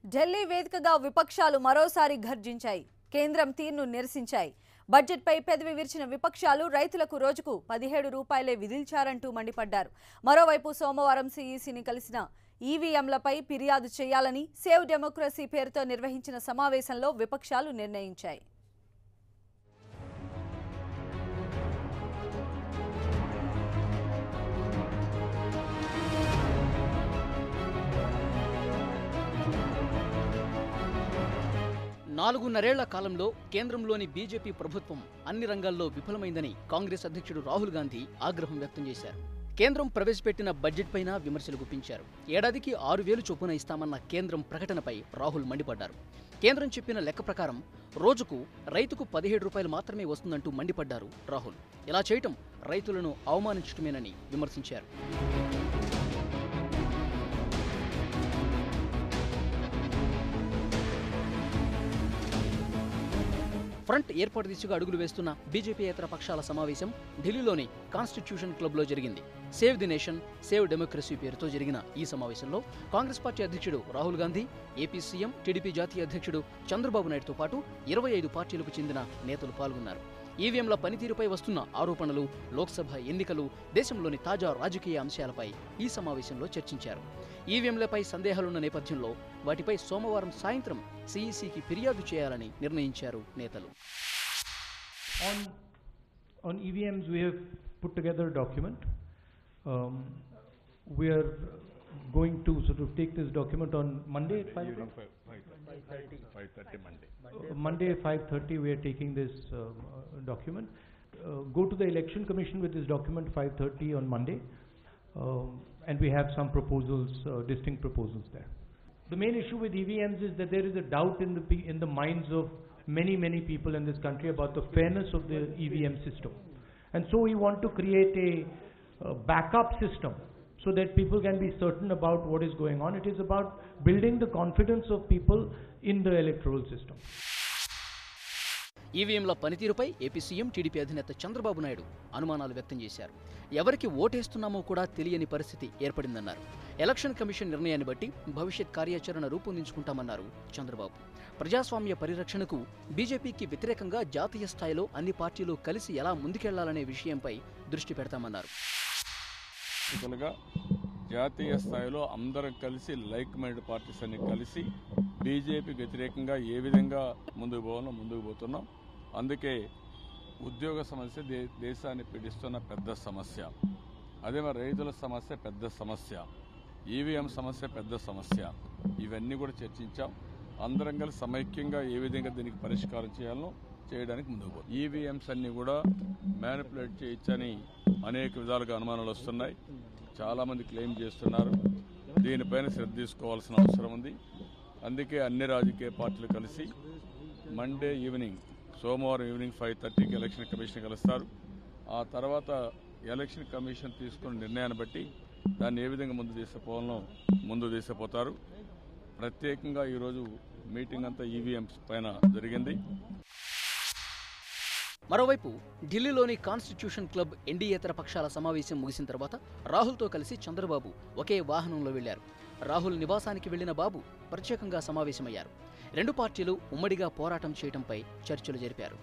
ఢిల్లీ వేదికగా విపక్షాలు మరోసారి గర్జించాయి. కేంద్రం తీరును నిరసించాయి. బడ్జెట్పై పెదవి విరిచిన విపక్షాలు రైతులకు రోజుకు 17 రూపాయలే విధించారంటూ మండిపడ్డారు. మరోవైపు సోమవారం సీఈసీని కలిసిన ఈవీఎంలపై ఫిర్యాదు చేయాలని సేవ్ డెమోక్రసీ పేరుతో నిర్వహించిన సమావేశంలో విపక్షాలు నిర్ణయించాయి. నాలుగున్నరేళ్ల కాలంలో కేంద్రంలోని బీజేపీ ప్రభుత్వం అన్ని రంగాల్లో విఫలమైందని కాంగ్రెస్ అధ్యక్షుడు రాహుల్ గాంధీ ఆగ్రహం వ్యక్తం చేశారు. కేంద్రం ప్రవేశపెట్టిన బడ్జెట్ పైన విమర్శలు గుప్పించారు. ఏడాదికి 6,000 చొప్పున ఇస్తామన్న కేంద్రం ప్రకటనపై రాహుల్ మండిపడ్డారు. కేంద్రం చెప్పిన లెక్క ప్రకారం రోజుకు రైతుకు 17 రూపాయలు మాత్రమే వస్తుందంటూ మండిపడ్డారు రాహుల్. ఇలా చేయటం రైతులను అవమానించటమేనని విమర్శించారు. ఫ్రంట్ ఏర్పాటు దిశగా అడుగులు వేస్తున్న బీజేపీయేతర పక్షాల సమావేశం ఢిల్లీలోని కాన్స్టిట్యూషన్ క్లబ్లో జరిగింది. Save the nation, save democracy పేరుతో జరిగిన ఈ సమావేశంలో కాంగ్రెస్ పార్టీ అధ్యక్షుడు Rahul Gandhi, AP CM, TDP జాతీయ అధ్యక్షుడు చంద్రబాబు నాయుడుతో పాటు 25 పార్టీలకు చెందిన నేతలు పాల్గొన్నారు. ఈవీఎంల పనితీరుపై వస్తున్న ఆరోపణలు, లోక్సభ ఎన్నికలు, దేశంలోని తాజా రాజకీయ అంశాలపై ఈ సమావేశంలో చర్చించారు. ఈవీఎంలపై సందేహాలున్న నేపథ్యంలో వాటిపై సోమవారం సాయంత్రం సీఈసీకి ఫిర్యాదు చేయాలని నిర్ణయించారు నేతలు. On EVMs, we have put together a document. We are going to sort of take this document on Monday at 5 o'clock? 5:30 Monday. Monday at 5:30 we are taking this document. Go to the Election Commission with this document 5:30 on Monday. And we have some proposals, distinct proposals there. The main issue with EVMs is that there is a doubt in the minds of many people in this country about the fairness of the EVM system. And so we want to create a backup system so that people can be certain about what is going on. It is about building the confidence of people in the electoral system. ఈవీఎంల పనితీరుపై AP CM, TDP అధినేత చంద్రబాబు నాయుడు అనుమానాలు వ్యక్తం చేశారు. ఎవరికి ఓటేస్తున్నామో కూడా తెలియని పరిస్థితి ఏర్పడిందన్నారు. ఎలక్షన్ కమిషన్ నిర్ణయాన్ని బట్టి భవిష్యత్ కార్యాచరణ రూపొందించుకుంటామన్నారు చంద్రబాబు. ప్రజాస్వామ్య పరిరక్షణకు బీజేపీకి వ్యతిరేకంగా జాతీయ స్థాయిలో అన్ని పార్టీలు కలిసి ఎలా ముందుకెళ్లాలనే విషయంపై దృష్టి పెడతామన్నారు. జాతీయ స్థాయిలో అందరం కలిసి లైక్ మైండ్ పార్టీస్ అన్ని కలిసి బీజేపీకి వ్యతిరేకంగా ఏ విధంగా ముందుకు పోతున్నాం. అందుకే ఉద్యోగ సమస్య దేశాన్ని పీడిస్తున్న పెద్ద సమస్య, అదే మరి రైతుల సమస్య పెద్ద సమస్య, ఈవీఎం సమస్య పెద్ద సమస్య. ఇవన్నీ కూడా చర్చించాం. అందరం కలిసి సమైక్యంగా ఏ విధంగా దీనికి పరిష్కారం చేయాలనో చేయడానికి ముందుకు పోతాం. ఈవీఎంస్ అన్ని కూడా మ్యానిపులేట్ చేయొచ్చని అనేక విధాలుగా అనుమానాలు వస్తున్నాయి. చాలా మంది క్లెయిమ్ చేస్తున్నారు. దీనిపైన శ్రద్ధ తీసుకోవాల్సిన అవసరం ఉంది. అందుకే అన్ని రాజకీయ పార్టీలు కలిసి మండే ఈవినింగ్, సోమవారం ఈవినింగ్ 5:30కి ఎలక్షన్ కమిషన్ కలుస్తారు. ఆ తర్వాత ఎలక్షన్ కమిషన్ తీసుకున్న నిర్ణయాన్ని బట్టి దాన్ని ఏ విధంగా ముందు తీసుకుపోతారు. ప్రత్యేకంగా ఈరోజు మీటింగ్ అంతా ఈవీఎంస్ పైన జరిగింది. మరోవైపు ఢిల్లీలోని కాన్స్టిట్యూషన్ క్లబ్ ఎన్డీయేతర పక్షాల సమావేశం ముగిసిన తర్వాత రాహుల్తో కలిసి చంద్రబాబు ఒకే వాహనంలో వెళ్లారు. రాహుల్ నివాసానికి వెళ్లిన బాబు ప్రత్యేకంగా సమావేశమయ్యారు. రెండు పార్టీలు ఉమ్మడిగా పోరాటం చేయడంపై చర్చలు జరిపారు.